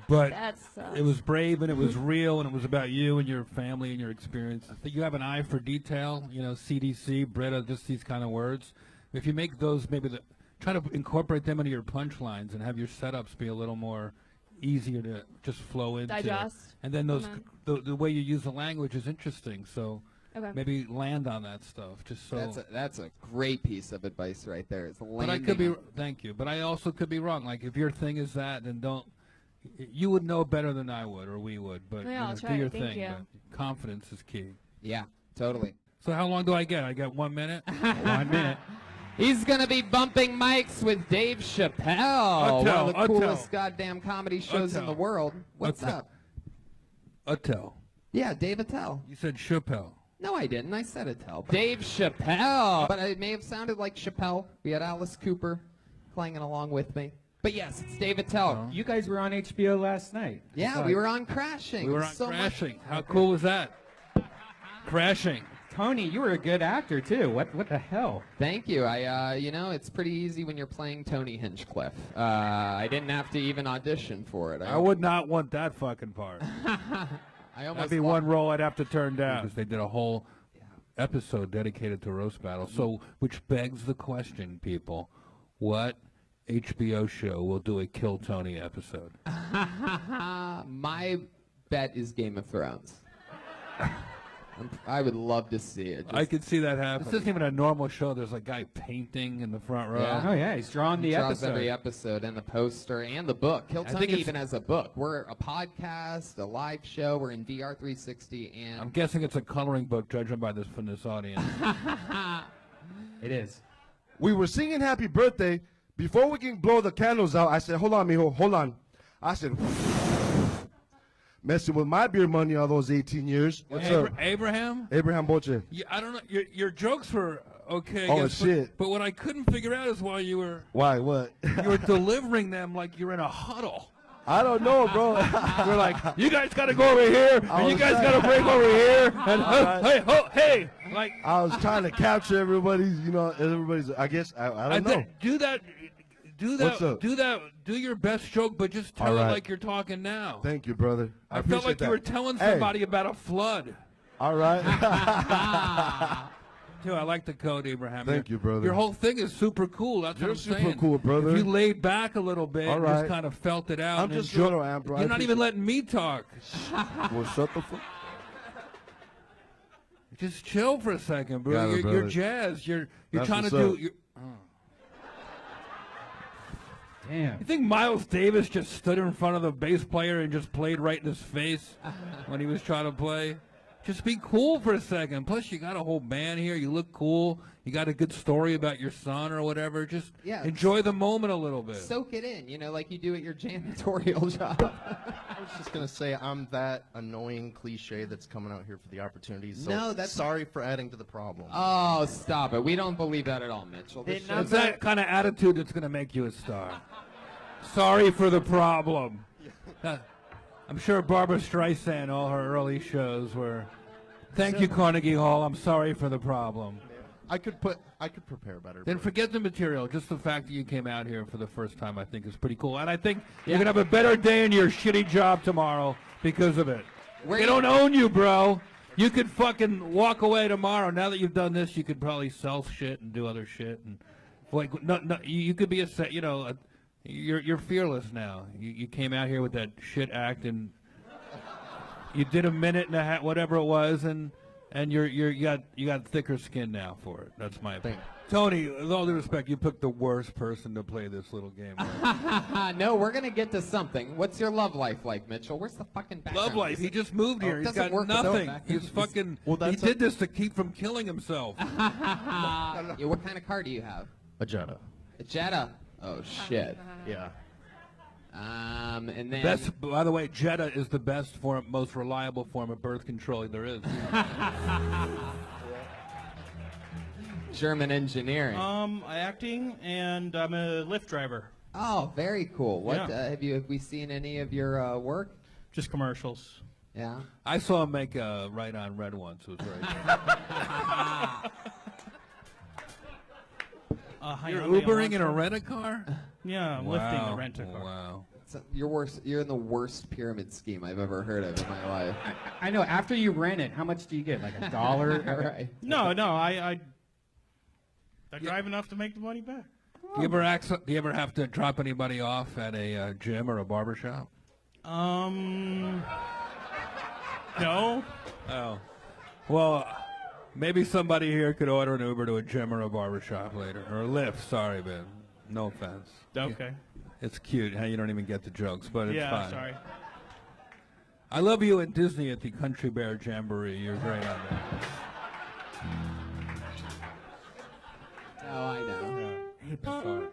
[SPEAKER 2] But
[SPEAKER 18] That sucks.
[SPEAKER 2] it was brave and it was real and it was about you and your family and your experience. I think you have an eye for detail, you know, CDC, Brita, just these kind of words. If you make those, try to incorporate them into your punchlines and have your setups be a little more easier to just flow into.
[SPEAKER 18] Digest.
[SPEAKER 2] And then the way you use the language is interesting. So
[SPEAKER 18] Okay.
[SPEAKER 2] maybe land on that stuff. Just so
[SPEAKER 6] That's a great piece of advice right there. It's
[SPEAKER 2] but I could be thank you. But I also could be wrong. Like if your thing is that, then don't. You would know better than I would, or we would. But
[SPEAKER 18] Yeah, I'll
[SPEAKER 2] do
[SPEAKER 18] try.
[SPEAKER 2] your
[SPEAKER 18] Thank
[SPEAKER 2] thing.
[SPEAKER 18] you.
[SPEAKER 2] But confidence is key.
[SPEAKER 6] Yeah, totally.
[SPEAKER 2] So how long do I get? I get 1 minute.
[SPEAKER 6] 1 minute. He's gonna be bumping mics with Dave Chappelle, one of the coolest goddamn comedy shows in the world. What's up?
[SPEAKER 2] Attell.
[SPEAKER 6] Yeah, Dave Attell.
[SPEAKER 2] You said Chappelle.
[SPEAKER 6] No, I didn't. I said Attell. Dave Chappelle. But it may have sounded like Chappelle. We had Alice Cooper clanging along with me. But yes, it's Dave Attell.
[SPEAKER 15] You guys were on HBO last night.
[SPEAKER 6] Yeah, we were on Crashing.
[SPEAKER 2] We were on
[SPEAKER 6] So much-
[SPEAKER 2] Crashing. How cool was that? Crashing.
[SPEAKER 15] Tony, you were a good actor too. What the hell?
[SPEAKER 6] Thank you. You know, it's pretty easy when you're playing Tony Hinchcliffe. I didn't have to even audition for it.
[SPEAKER 2] I would not want that fucking part.
[SPEAKER 6] I almost
[SPEAKER 2] That'd be one role I'd have to turn down. Because they did a whole episode dedicated to roast battle. So, which begs the question, people, what HBO show will do a Kill Tony episode?
[SPEAKER 6] My bet is Game of Thrones. I would love to see it.
[SPEAKER 2] I could see that happen. This isn't even a normal show. There's a guy painting in the front row.
[SPEAKER 6] Yeah.
[SPEAKER 15] Oh yeah, he's drawing the
[SPEAKER 6] He draws
[SPEAKER 15] episode.
[SPEAKER 6] every episode and the poster and the book. Kill
[SPEAKER 2] I
[SPEAKER 6] Tony
[SPEAKER 2] think it's-
[SPEAKER 6] even has a book. We're a podcast, a live show. We're in VR360, and
[SPEAKER 2] I'm guessing it's a coloring book, judging by this from this audience.
[SPEAKER 15] It is.
[SPEAKER 20] We were singing happy birthday. Before we can blow the candles out, I said, hold on, mijo, hold on. I said, messing with my beer money all those 18 years. What's up?
[SPEAKER 2] Abraham?
[SPEAKER 20] Abraham Boche.
[SPEAKER 2] Yeah, I don't know. Your jokes were okay. I
[SPEAKER 20] Oh,
[SPEAKER 2] guess,
[SPEAKER 20] shit.
[SPEAKER 2] But what I couldn't figure out is why you were
[SPEAKER 20] Why, what?
[SPEAKER 2] you were delivering them like you're in a huddle.
[SPEAKER 20] I don't know, bro.
[SPEAKER 2] We're like, you guys got to go over here, and you guys got to break over here, and hey, like.
[SPEAKER 20] I was trying to capture everybody's, I guess, I don't know.
[SPEAKER 2] Do that.
[SPEAKER 20] What's up?
[SPEAKER 2] Do your best joke, but just tell
[SPEAKER 20] All
[SPEAKER 2] it
[SPEAKER 20] right.
[SPEAKER 2] like you're talking now.
[SPEAKER 20] Thank you, brother.
[SPEAKER 2] I felt like you were telling somebody about a flood.
[SPEAKER 20] All right.
[SPEAKER 2] Too, I like the code, Abraham.
[SPEAKER 20] Thank you, brother.
[SPEAKER 2] Your whole thing is super cool. That's
[SPEAKER 20] You're
[SPEAKER 2] what I'm
[SPEAKER 20] super
[SPEAKER 2] saying.
[SPEAKER 20] cool, brother.
[SPEAKER 2] If you laid back a little bit,
[SPEAKER 20] All
[SPEAKER 2] and
[SPEAKER 20] right.
[SPEAKER 2] just kind of felt it out.
[SPEAKER 20] I'm
[SPEAKER 2] and
[SPEAKER 20] just
[SPEAKER 2] enjoyed-
[SPEAKER 20] little amp, bro. I
[SPEAKER 2] You're not even
[SPEAKER 20] appreciate
[SPEAKER 2] letting me talk.
[SPEAKER 20] Well, shut the fuck.
[SPEAKER 2] Just chill for a second, bro.
[SPEAKER 20] Got it,
[SPEAKER 2] You're
[SPEAKER 20] brother.
[SPEAKER 2] jazz. You're
[SPEAKER 20] That's
[SPEAKER 2] trying to
[SPEAKER 20] what's
[SPEAKER 2] do.
[SPEAKER 20] up.
[SPEAKER 15] Damn.
[SPEAKER 2] You think Miles Davis just stood in front of the bass player and just played right in his face when he was trying to play? Just be cool for a second. Plus, you got a whole band here. You look cool. You got a good story about your son or whatever. Just enjoy the moment a little bit.
[SPEAKER 6] soak it in, like you do at your janitorial job.
[SPEAKER 21] I was just gonna say I'm that annoying cliche that's coming out here for the opportunity. So
[SPEAKER 6] No, that's-
[SPEAKER 21] sorry for adding to the problem.
[SPEAKER 6] Oh, stop it. We don't believe that at all, Mitchell. This
[SPEAKER 2] It's
[SPEAKER 6] show's-
[SPEAKER 2] that kind of attitude that's going to make you a star. Sorry for the problem. I'm sure Barbara Streisand, all her early shows were, thank you, Carnegie Hall. I'm sorry for the problem.
[SPEAKER 21] I could prepare better.
[SPEAKER 2] Then forget the material. Just the fact that you came out here for the first time, I think, is pretty cool. And I think you're going to have a better day in your shitty job tomorrow because of it. They don't own you, bro. You could fucking walk away tomorrow. Now that you've done this, you could probably sell shit and do other shit. And like, no, you could be you're fearless now. You came out here with that shit act and you did a minute and a half, whatever it was, and you got thicker skin now for it. That's my opinion. Tony, with all due respect, you picked the worst person to play this little game.
[SPEAKER 6] No, we're gonna get to something. What's your love life like, Mitchell? Where's the fucking background?
[SPEAKER 2] Love life. He just moved here. He's got nothing. He's fucking. He did this to keep from killing himself.
[SPEAKER 6] Yeah, what kind of car do you have?
[SPEAKER 21] A Jetta.
[SPEAKER 6] A Jetta. Oh shit.
[SPEAKER 21] Yeah.
[SPEAKER 6] And then
[SPEAKER 2] Best, by the way, Jetta is the best form, most reliable form of birth control there is.
[SPEAKER 6] German engineering.
[SPEAKER 16] Acting, and I'm a Lyft driver.
[SPEAKER 6] Oh, very cool. What
[SPEAKER 16] Yeah.
[SPEAKER 6] have we seen any of your work?
[SPEAKER 16] Just commercials.
[SPEAKER 6] Yeah.
[SPEAKER 2] I saw him make a Right on Red once. It was very good. You're Ubering in a rent-a-car?
[SPEAKER 16] Yeah, I'm lifting a rent-a-car.
[SPEAKER 2] Wow.
[SPEAKER 6] You're in the worst pyramid scheme I've ever heard of in my life.
[SPEAKER 15] I know. After you rent it, how much do you get? Like $1?
[SPEAKER 6] Right.
[SPEAKER 16] No, I drive enough to make the money back.
[SPEAKER 2] Do you ever have to drop anybody off at a gym or a barber shop?
[SPEAKER 16] No.
[SPEAKER 2] Oh. Well, maybe somebody here could order an Uber to a gym or a barber shop later. Or a Lyft, sorry, man. No offense.
[SPEAKER 16] Okay.
[SPEAKER 2] It's cute how you don't even get the jokes, but it's
[SPEAKER 16] Yeah,
[SPEAKER 2] fine.
[SPEAKER 16] sorry.
[SPEAKER 2] I love you and Disney at the Country Bear Jamboree. You're great on that.
[SPEAKER 6] Oh, I know.
[SPEAKER 2] Sorry.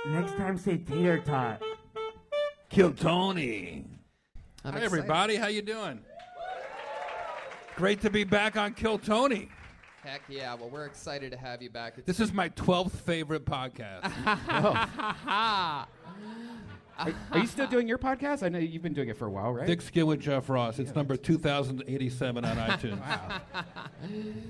[SPEAKER 3] Next time, say tater tot.
[SPEAKER 2] Kill Tony.
[SPEAKER 6] I'm
[SPEAKER 2] Hi,
[SPEAKER 6] excited.
[SPEAKER 2] everybody. How you doing? Great to be back on Kill Tony.
[SPEAKER 6] Heck yeah. Well, we're excited to have you back.
[SPEAKER 2] This is my 12th favorite podcast.
[SPEAKER 15] Are you still doing your podcast? I know you've been doing it for a while, right?
[SPEAKER 2] Thick Skin with Jeff Ross. It's number 2087 on iTunes.
[SPEAKER 15] Wow.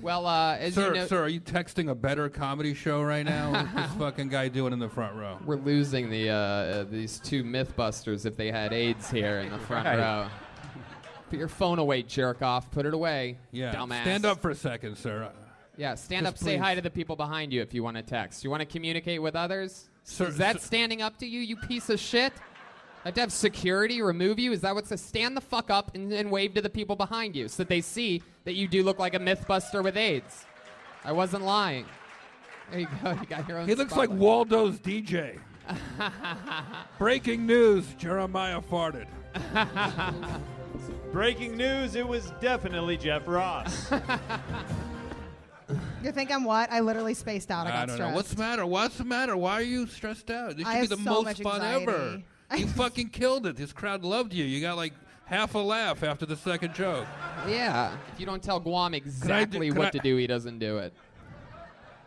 [SPEAKER 6] Well, as
[SPEAKER 2] Sir,
[SPEAKER 6] you know,
[SPEAKER 2] sir, are you texting a better comedy show right now? What's this fucking guy doing in the front row?
[SPEAKER 6] we're losing these two Mythbusters if they had AIDS here in the front
[SPEAKER 15] Right.
[SPEAKER 6] row. Put your phone away, jerk off. Put it away,
[SPEAKER 2] Yeah.
[SPEAKER 6] dumbass.
[SPEAKER 2] Stand up for a second, sir.
[SPEAKER 6] Yeah, stand
[SPEAKER 2] Just
[SPEAKER 6] up, say
[SPEAKER 2] please.
[SPEAKER 6] hi to the people behind you if you want to text. You want to communicate with others?
[SPEAKER 2] Sir,
[SPEAKER 6] Is that
[SPEAKER 2] sir-
[SPEAKER 6] standing up to you, you piece of shit? I have to have security remove you? Is that what says? Stand the fuck up and wave to the people behind you so that they see that you do look like a Mythbuster with AIDS. I wasn't lying. There you go. You got your own
[SPEAKER 2] He looks like
[SPEAKER 6] spotlight.
[SPEAKER 2] Waldo's DJ. Breaking news, Jeremiah farted.
[SPEAKER 22] Breaking news, it was definitely Jeff Ross.
[SPEAKER 23] You think I'm what? I literally spaced out. I got
[SPEAKER 2] don't know.
[SPEAKER 23] stressed.
[SPEAKER 2] What's the matter? What's the matter? Why are you stressed out? This
[SPEAKER 23] I
[SPEAKER 2] should be
[SPEAKER 23] have
[SPEAKER 2] the
[SPEAKER 23] so
[SPEAKER 2] most
[SPEAKER 23] much
[SPEAKER 2] fun ever.
[SPEAKER 23] anxiety.
[SPEAKER 2] You fucking killed it. This crowd loved you. You got like half a laugh after the second joke.
[SPEAKER 6] Yeah. If you don't tell Guam exactly what to do, he doesn't do it.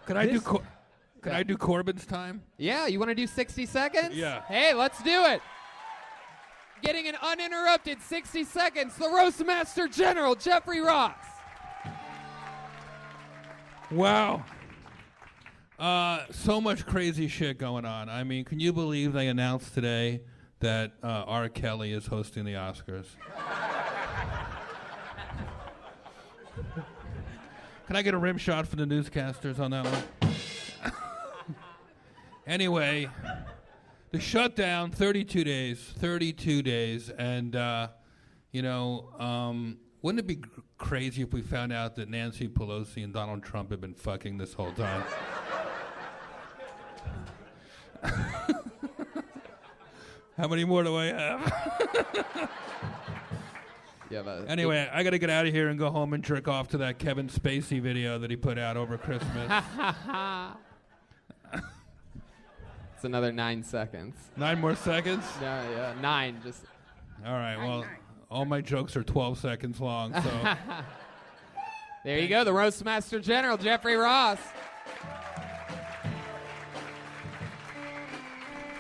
[SPEAKER 2] Can I do Corbin's time?
[SPEAKER 6] Yeah, you want to do 60 seconds?
[SPEAKER 2] Yeah.
[SPEAKER 6] Hey, let's do it. Getting an uninterrupted 60 seconds, the Roastmaster General, Jeffrey Ross.
[SPEAKER 2] Wow. So much crazy shit going on. I mean, can you believe they announced today that R. Kelly is hosting the Oscars? Can I get a rim shot for the newscasters on that one? Anyway, the shutdown, 32 days, and, wouldn't it be crazy if we found out that Nancy Pelosi and Donald Trump have been fucking this whole time? How many more do I have?
[SPEAKER 6] Yeah, but
[SPEAKER 2] Anyway, I got to get out of here and go home and jerk off to that Kevin Spacey video that he put out over Christmas.
[SPEAKER 6] It's another 9 seconds.
[SPEAKER 2] 9 more seconds?
[SPEAKER 6] Yeah, 9. Just.
[SPEAKER 2] All right, well, all my jokes are 12 seconds long, so.
[SPEAKER 6] There you go, the Roastmaster General, Jeffrey Ross.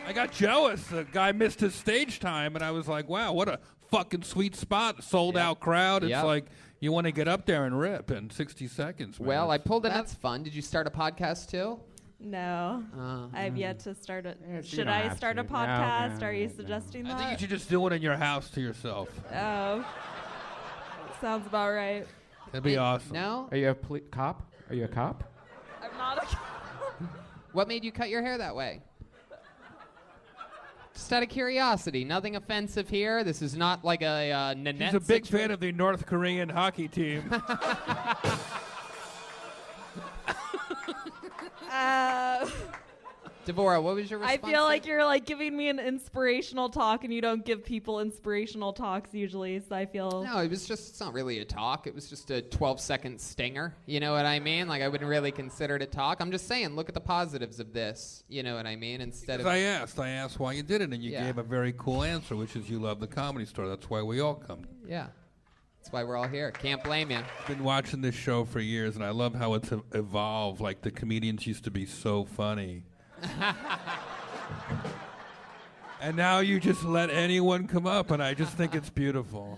[SPEAKER 2] I got jealous. The guy missed his stage time, and I was like, wow, what a fucking sweet spot. Sold out crowd. It's
[SPEAKER 6] Yep.
[SPEAKER 2] like you want to get up there and rip in 60 seconds. Man.
[SPEAKER 6] Well, I pulled it. That's fun. Did you start a podcast too?
[SPEAKER 24] No, I've yet to start it.
[SPEAKER 2] you
[SPEAKER 24] Should
[SPEAKER 2] don't
[SPEAKER 24] I
[SPEAKER 2] have
[SPEAKER 24] start
[SPEAKER 2] to.
[SPEAKER 24] a
[SPEAKER 2] No,
[SPEAKER 24] podcast?
[SPEAKER 2] no,
[SPEAKER 24] Are you suggesting
[SPEAKER 2] I
[SPEAKER 24] that?
[SPEAKER 2] think you should just do it in your house to yourself.
[SPEAKER 24] Oh, sounds about right.
[SPEAKER 2] That'd be awesome.
[SPEAKER 6] No?
[SPEAKER 15] Are you a cop? Are you a cop?
[SPEAKER 24] I'm not a.
[SPEAKER 6] What made you cut your hair that way? Just out of curiosity. Nothing offensive here. This is not like a Nanette
[SPEAKER 2] He's a big
[SPEAKER 6] situation.
[SPEAKER 2] fan of the North Korean hockey team.
[SPEAKER 6] Devorah, what was your
[SPEAKER 24] I
[SPEAKER 6] response?
[SPEAKER 24] feel like you're like giving me an inspirational talk, and you don't give people inspirational talks usually. So I feel.
[SPEAKER 6] No, it's not really a talk. It was just a 12-second stinger. You know what I mean? Like, I wouldn't really consider it a talk. I'm just saying, look at the positives of this. You know what I mean? Instead of.
[SPEAKER 2] I asked why you did it, and you
[SPEAKER 6] Yeah.
[SPEAKER 2] gave a very cool answer, which is you love the Comedy Store. That's why we all come.
[SPEAKER 6] Yeah. That's why we're all here. Can't blame you.
[SPEAKER 2] I've been watching this show for years, and I love how it's evolved. Like, the comedians used to be so funny. And now you just let anyone come up, and I just think it's beautiful.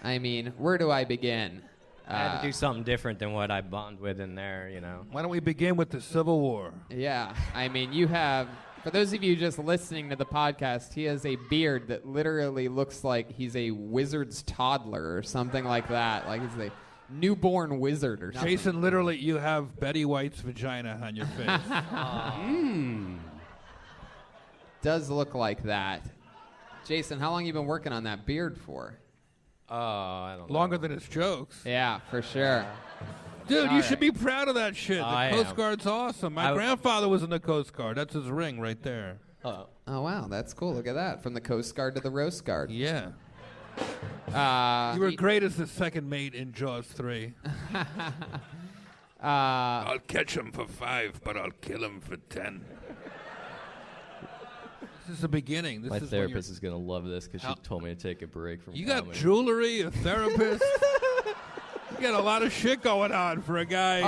[SPEAKER 6] I mean, where do I begin?
[SPEAKER 1] I had to do something different than what I bond with in there, you know.
[SPEAKER 2] Why don't we begin with the Civil War?
[SPEAKER 6] Yeah, I mean, you have, for those of you just listening to the podcast, he has a beard that literally looks like he's a wizard's toddler or something like that. Like he's a newborn wizard or something.
[SPEAKER 2] Jason, literally, you have Betty White's vagina on your face.
[SPEAKER 6] Does look like that. Jason, how long you been working on that beard for?
[SPEAKER 1] I don't know.
[SPEAKER 2] Longer than his jokes.
[SPEAKER 6] Yeah, for sure.
[SPEAKER 2] Dude,
[SPEAKER 6] All
[SPEAKER 2] you should
[SPEAKER 6] right.
[SPEAKER 2] be proud of that shit. The
[SPEAKER 1] I
[SPEAKER 2] Coast
[SPEAKER 1] am.
[SPEAKER 2] Guard's awesome. My grandfather was in the Coast Guard. That's his ring right there.
[SPEAKER 6] Oh, wow, that's cool. Look at that. From the Coast Guard to the Roast Guard.
[SPEAKER 2] Yeah. You were great as the second mate in Jaws 3. I'll catch him for 5, but I'll kill him for 10. This is the beginning. This
[SPEAKER 1] My
[SPEAKER 2] is when
[SPEAKER 1] therapist is going to love this because she told me to take a break from
[SPEAKER 2] You got
[SPEAKER 1] comedy.
[SPEAKER 2] jewelry, a therapist. You got a lot of shit going on for a guy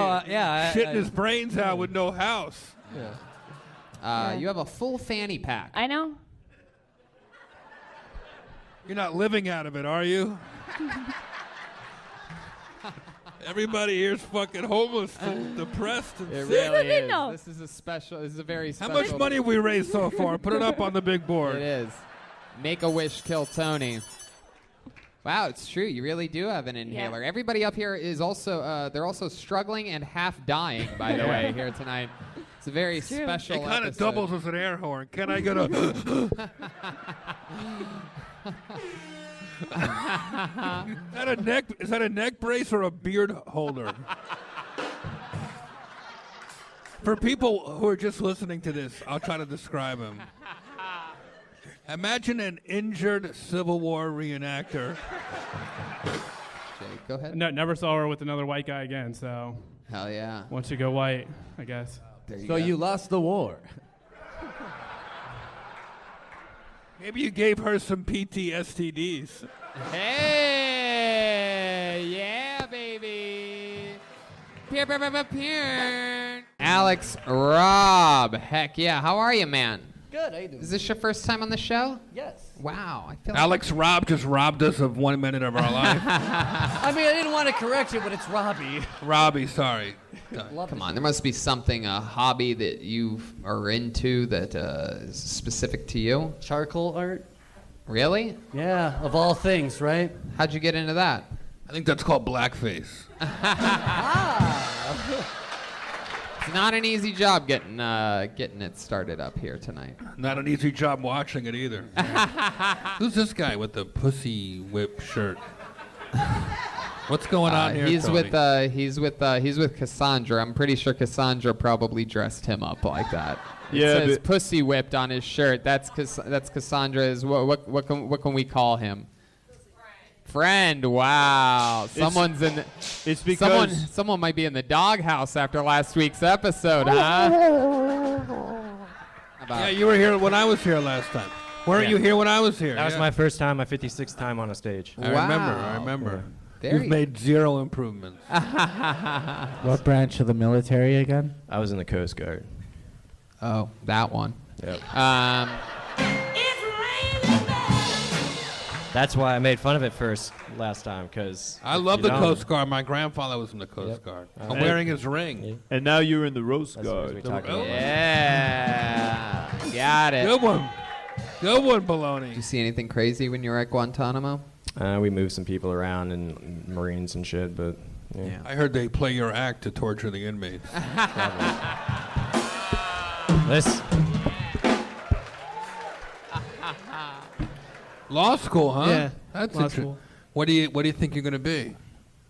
[SPEAKER 2] shitting his brains out with no house.
[SPEAKER 6] Yeah. You have a full fanny pack.
[SPEAKER 7] I know.
[SPEAKER 2] You're not living out of it, are you? Everybody here's fucking homeless and depressed and
[SPEAKER 6] It
[SPEAKER 2] sick.
[SPEAKER 6] really is. This is a special. This is a very
[SPEAKER 2] How
[SPEAKER 6] special.
[SPEAKER 2] much money have we raised so far? Put it up on the big board.
[SPEAKER 6] It is. Make a wish, kill Tony. Wow, it's true. You really do have an inhaler. Everybody up here is also. They're also struggling and half dying. By the way, here tonight. It's a very special.
[SPEAKER 2] It kind of
[SPEAKER 6] episode.
[SPEAKER 2] doubles as an air horn. Can I get a? Is that a neck brace or a beard holder? For people who are just listening to this, I'll try to describe him. Imagine an injured Civil War reenactor.
[SPEAKER 6] Go ahead.
[SPEAKER 8] No, never saw her with another white guy again, so.
[SPEAKER 6] Hell yeah.
[SPEAKER 8] Once you go white, I guess.
[SPEAKER 9] So you lost the war.
[SPEAKER 2] Maybe you gave her some PTSDs.
[SPEAKER 6] Hey, yeah, baby. Peer, peer, peer, peer, peer. Alex Robb. Heck yeah. How are you, man?
[SPEAKER 9] Good. How you doing?
[SPEAKER 6] Is this your first time on the show?
[SPEAKER 9] Yes.
[SPEAKER 6] Wow. I feel
[SPEAKER 2] Alex Robb just robbed us of 1 minute of our life.
[SPEAKER 9] I mean, I didn't want to correct you, but it's Robbie.
[SPEAKER 2] Robbie, sorry.
[SPEAKER 6] Come on, there must be something, a hobby that you are into that is specific to you.
[SPEAKER 9] Charcoal art?
[SPEAKER 6] Really?
[SPEAKER 9] Yeah, of all things, right?
[SPEAKER 6] How'd you get into that?
[SPEAKER 2] I think that's called blackface.
[SPEAKER 6] It's not an easy job getting it started up here tonight.
[SPEAKER 2] Not an easy job watching it either. Who's this guy with the pussy whip shirt? What's going on here?
[SPEAKER 6] He's
[SPEAKER 2] Tony?
[SPEAKER 6] with Cassandra. I'm pretty sure Cassandra probably dressed him up like that. It
[SPEAKER 22] Yeah,
[SPEAKER 6] says
[SPEAKER 22] but-
[SPEAKER 6] "pussy whipped" on his shirt. That's Cassandra's. What can we call him? Friend. Wow. Someone's in.
[SPEAKER 22] It's because
[SPEAKER 6] someone might be in the doghouse after last week's episode, huh?
[SPEAKER 2] Yeah, you were here when I was here last time. Weren't you here when I was here?
[SPEAKER 1] That was my first time, my 56th time on a stage.
[SPEAKER 2] I remember.
[SPEAKER 3] There
[SPEAKER 2] You've
[SPEAKER 3] you-
[SPEAKER 2] made 0 improvements.
[SPEAKER 3] What branch of the military again?
[SPEAKER 1] I was in the Coast Guard.
[SPEAKER 6] Oh, that one.
[SPEAKER 1] Yep.
[SPEAKER 25] That's why I made fun of it first last time, because
[SPEAKER 2] I love the Coast Guard. My grandfather was in the Coast Guard. I'm wearing his ring.
[SPEAKER 22] And now you're in the Roast Guard.
[SPEAKER 6] Yeah. Got it.
[SPEAKER 2] Good one. Good one, Baloney.
[SPEAKER 6] Did you see anything crazy when you were at Guantanamo?
[SPEAKER 1] We moved some people around and Marines and shit, but yeah.
[SPEAKER 2] I heard they play your act to torture the inmates.
[SPEAKER 1] This.
[SPEAKER 2] Law school, huh?
[SPEAKER 26] Yeah,
[SPEAKER 2] That's
[SPEAKER 26] law
[SPEAKER 2] interesting.
[SPEAKER 26] school.
[SPEAKER 2] What do you think you're gonna be?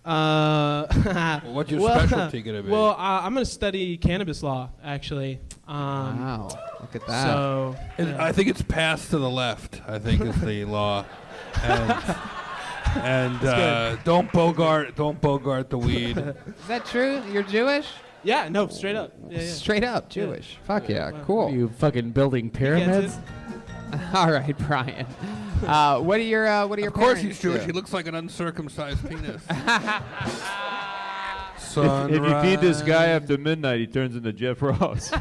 [SPEAKER 2] What's your
[SPEAKER 26] well,
[SPEAKER 2] specialty gonna be?
[SPEAKER 26] Well, I'm gonna study cannabis law, actually.
[SPEAKER 6] Wow, look at that.
[SPEAKER 26] So,
[SPEAKER 2] I think it's passed to the left. I think is the law. And don't bogart the weed.
[SPEAKER 6] Is that true? You're Jewish?
[SPEAKER 26] Yeah, no, straight up. Yeah, yeah.
[SPEAKER 6] Straight up Jewish. Fuck yeah, cool.
[SPEAKER 3] Are you fucking building pyramids?
[SPEAKER 6] All right, Brian. What are your
[SPEAKER 2] Of course he's
[SPEAKER 6] parents
[SPEAKER 2] Jewish.
[SPEAKER 6] do?
[SPEAKER 2] He looks like an uncircumcised penis.
[SPEAKER 22] If you feed this guy after midnight, he turns into Jeff Ross.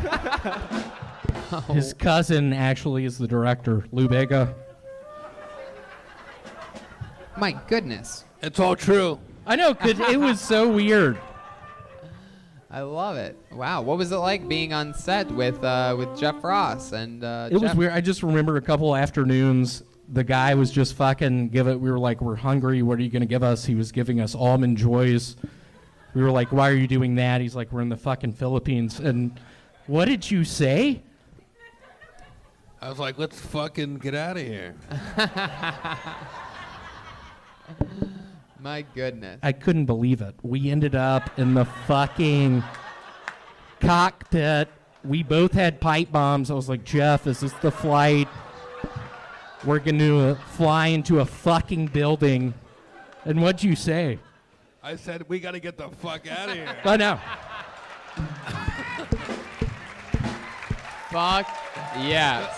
[SPEAKER 3] His cousin actually is the director, Lou Bega.
[SPEAKER 6] My goodness.
[SPEAKER 2] It's all true.
[SPEAKER 3] I know, 'cause it was so weird.
[SPEAKER 6] I love it. Wow, what was it like being on set with Jeff Ross and
[SPEAKER 3] It was weird. I just remember a couple afternoons, the guy was just fucking we were like, we're hungry, what are you going to give us? He was giving us Almond Joys. We were like, why are you doing that? He's like, we're in the fucking Philippines. And what did you say?
[SPEAKER 2] I was like, let's fucking get out of here.
[SPEAKER 6] My goodness.
[SPEAKER 3] I couldn't believe it. We ended up in the fucking cockpit. We both had pipe bombs. I was like, Jeff, is this the flight? We're going to fly into a fucking building. And what'd you say?
[SPEAKER 2] I said, we got to get the fuck out of here.
[SPEAKER 3] I know.
[SPEAKER 6] Fuck yes.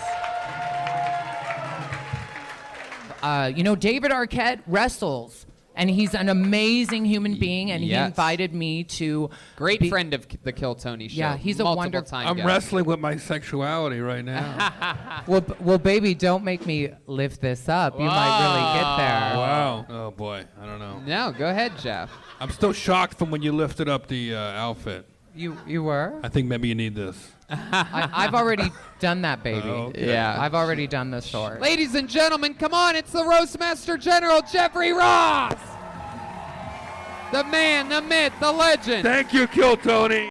[SPEAKER 4] David Arquette wrestles, and he's an amazing human being, and he
[SPEAKER 6] Yes.
[SPEAKER 4] invited me to
[SPEAKER 6] Great friend of the Kill Tony show.
[SPEAKER 4] Yeah, he's a
[SPEAKER 6] multiple
[SPEAKER 4] wonderful
[SPEAKER 6] time
[SPEAKER 2] I'm
[SPEAKER 6] guest.
[SPEAKER 2] wrestling with my sexuality right now.
[SPEAKER 4] well, baby, don't make me lift this up. You might really get there.
[SPEAKER 2] Wow. Oh, boy. I don't know.
[SPEAKER 6] No, go ahead, Jeff.
[SPEAKER 2] I'm still shocked from when you lifted up the outfit.
[SPEAKER 4] You were?
[SPEAKER 2] I think maybe you need this.
[SPEAKER 4] I've already done that, baby.
[SPEAKER 2] Oh, okay.
[SPEAKER 6] Yeah.
[SPEAKER 4] I've already done this story.
[SPEAKER 6] Ladies and gentlemen, come on, it's the Roastmaster General Jeffrey Ross! The man, the myth, the legend.
[SPEAKER 2] Thank you, Kill Tony.